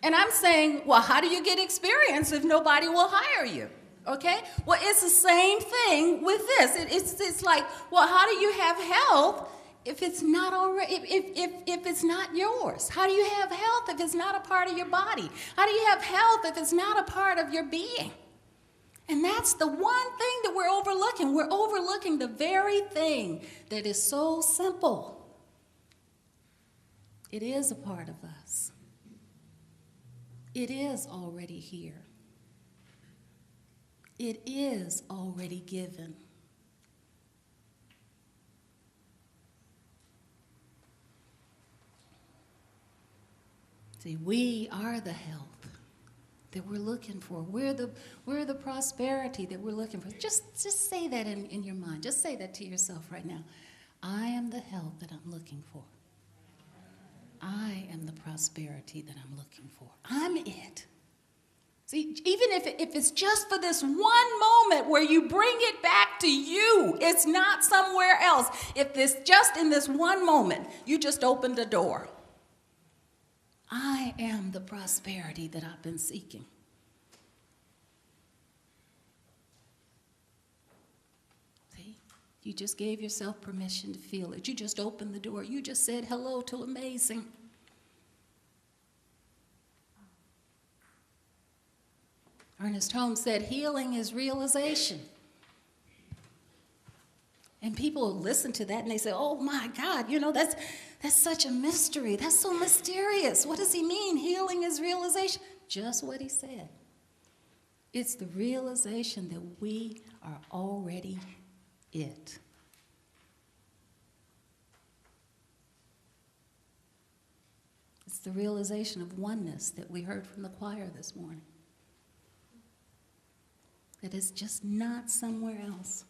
And I'm saying, well, how do you get experience if nobody will hire you? Okay? Well, it's the same thing with this. It's like, well, how do you have health if it's not already, if it's not yours? How do you have health if it's not a part of your body? How do you have health if it's not a part of your being? And that's the one thing that we're overlooking. We're overlooking the very thing that is so simple. It is a part of us. It is already here. It is already given. See, we are the health that we're looking for. We're the prosperity that we're looking for. Just say that in your mind. Just say that to yourself right now. I am the health that I'm looking for. I am the prosperity that I'm looking for. I'm it. See, even if it's just for this one moment where you bring it back to you, it's not somewhere else. If this just in this one moment, you just opened a door. I am the prosperity that I've been seeking. See, you just gave yourself permission to feel it. You just opened the door. You just said hello to amazing. Ernest Holmes said, healing is realization. And people listen to that and they say, oh my God, that's such a mystery. That's so mysterious. What does he mean? Healing is realization. Just what he said. It's the realization that we are already it. It's the realization of oneness that we heard from the choir this morning. That is just not somewhere else.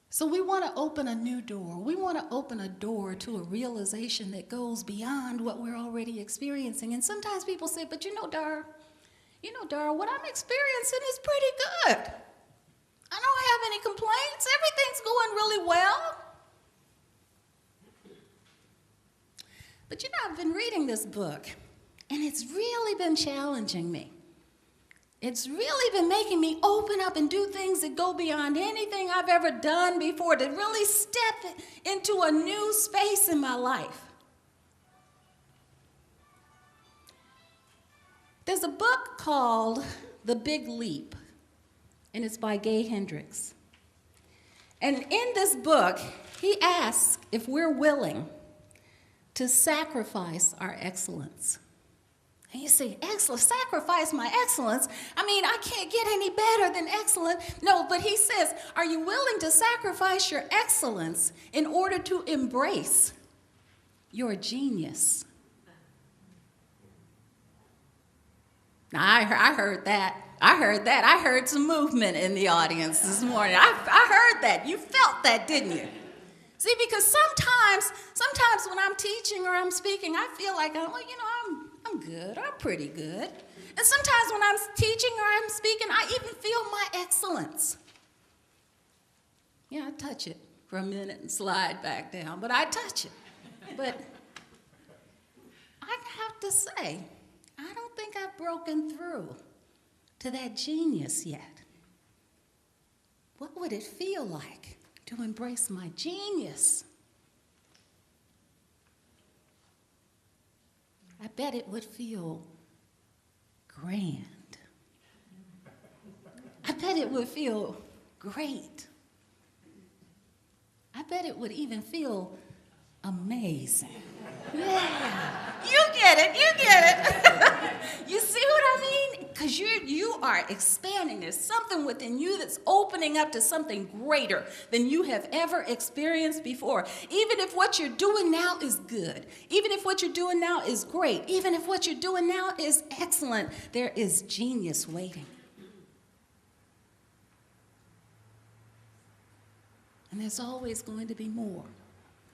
So we want to open a new door. We want to open a door to a realization that goes beyond what we're already experiencing. And sometimes people say, but Dar, what I'm experiencing is pretty good. I don't have any complaints. Everything's going really well. But I've been reading this book, and it's really been challenging me. It's really been making me open up and do things that go beyond anything I've ever done before, to really step into a new space in my life. There's a book called The Big Leap, and it's by Gay Hendricks. And in this book, he asks if we're willing to sacrifice our excellence. And you say, excellence, sacrifice my excellence? I can't get any better than excellent. No, but he says, are you willing to sacrifice your excellence in order to embrace your genius? Now, I heard that. I heard some movement in the audience this morning. I heard that. You felt that, didn't you? See, because sometimes when I'm teaching or I'm speaking, I feel like, I'm good, I'm pretty good. And sometimes when I'm teaching or I'm speaking, I even feel my excellence. Yeah, I touch it for a minute and slide back down, but I touch it. But I have to say, I don't think I've broken through to that genius yet. What would it feel like to embrace my genius? I bet it would feel grand. I bet it would feel great. I bet it would even feel amazing. Yeah, you get it. You see what I mean? Because you are expanding. There's something within you that's opening up to something greater than you have ever experienced before. Even if what you're doing now is good, even if what you're doing now is great, even if what you're doing now is excellent, there is genius waiting. And there's always going to be more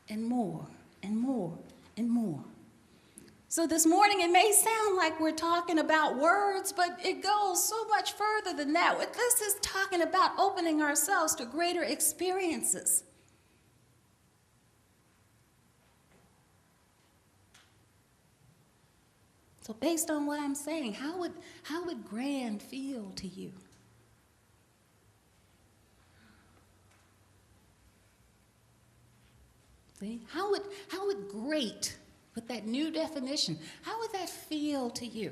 and more and more and more. So this morning, it may sound like we're talking about words, but it goes so much further than that. This is talking about opening ourselves to greater experiences. So based on what I'm saying, how would grand feel to you? See? How would great, with that new definition, how would that feel to you?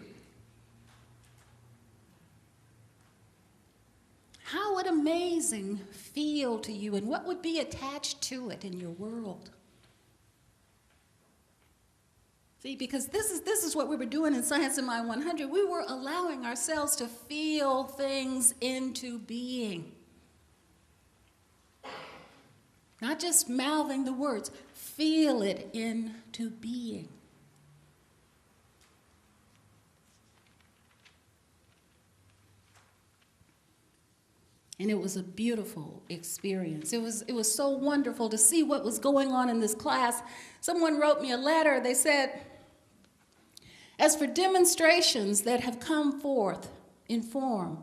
How would amazing feel to you, and what would be attached to it in your world? See, because this is what we were doing in Science in Mind 100. We were allowing ourselves to feel things into being. Not just mouthing the words, feel it into being. And it was a beautiful experience. It was so wonderful to see what was going on in this class. Someone wrote me a letter. They said, as for demonstrations that have come forth in form,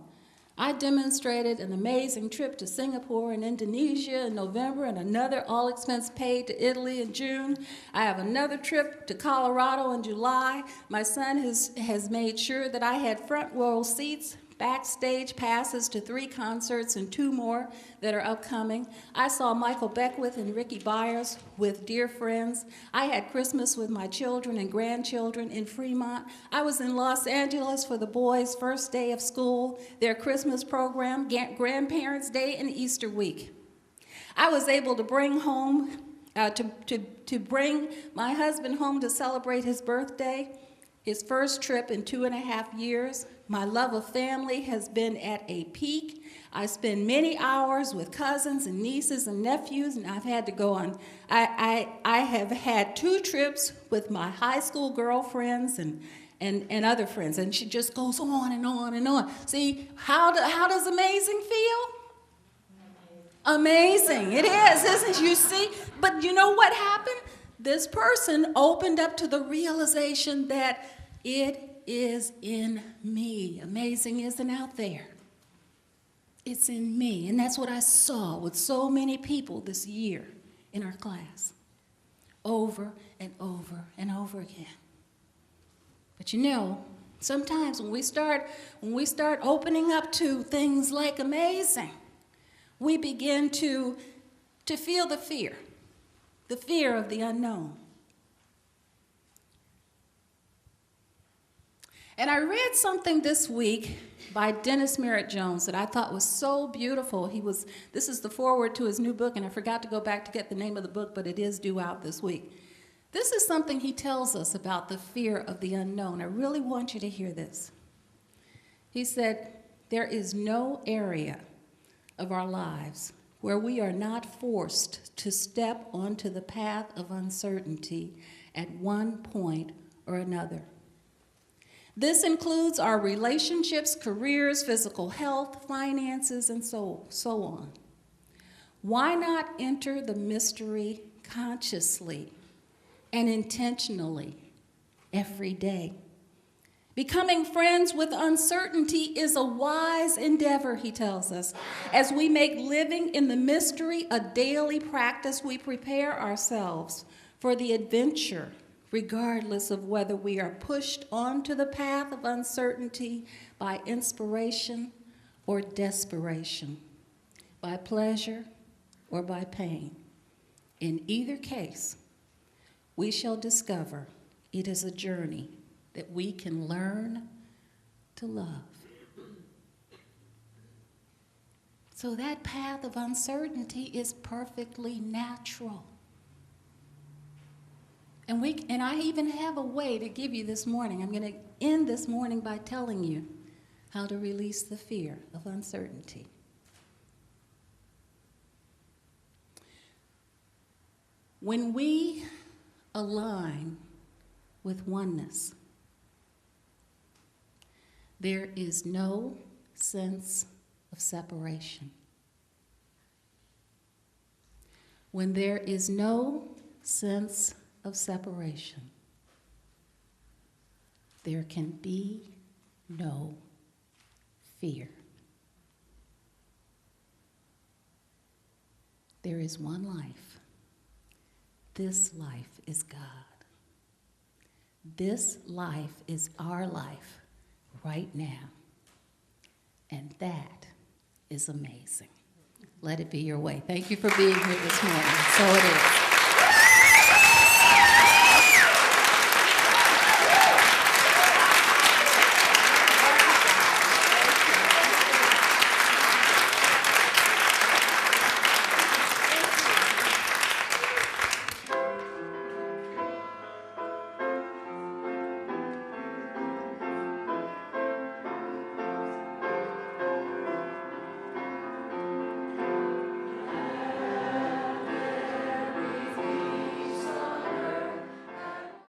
I demonstrated an amazing trip to Singapore and Indonesia in November, and another all-expense paid to Italy in June. I have another trip to Colorado in July. My son has made sure that I had front row seats, backstage passes to 3 concerts and 2 more that are upcoming. I saw Michael Beckwith and Ricky Byers with dear friends. I had Christmas with my children and grandchildren in Fremont. I was in Los Angeles for the boys' first day of school, their Christmas program, Grandparents' Day, and Easter week. I was able to bring home, to bring my husband home to celebrate his birthday, his first trip in 2.5 years. My love of family has been at a peak. I spend many hours with cousins and nieces and nephews, and I've had to go on. I have had 2 trips with my high school girlfriends and other friends, and she just goes on and on and on. See, how does amazing feel? Amazing. It is, isn't it? You see? But you know what happened? This person opened up to the realization that it is in me. Amazing isn't out there. It's in me. And that's what I saw with so many people this year in our class. Over and over and over again. But you know, sometimes when we start opening up to things like amazing, we begin to feel the fear of the unknown. And I read something this week by Dennis Merritt Jones that I thought was so beautiful. This is the foreword to his new book, and I forgot to go back to get the name of the book, but it is due out this week. This is something he tells us about the fear of the unknown. I really want you to hear this. He said, there is no area of our lives where we are not forced to step onto the path of uncertainty at one point or another. This includes our relationships, careers, physical health, finances, and so on. Why not enter the mystery consciously and intentionally every day? Becoming friends with uncertainty is a wise endeavor, he tells us. As we make living in the mystery a daily practice, we prepare ourselves for the adventure, regardless of whether we are pushed onto the path of uncertainty by inspiration or desperation, by pleasure or by pain. In either case, we shall discover it is a journey that we can learn to love. So that path of uncertainty is perfectly natural. And I even have a way to give you this morning. I'm going to end this morning by telling you how to release the fear of uncertainty. When we align with oneness, there is no sense of separation. When there is no sense of separation, there can be no fear. There is one life. This life is God. This life is our life right now. And that is amazing. Let it be your way. Thank you for being here this morning. So it is.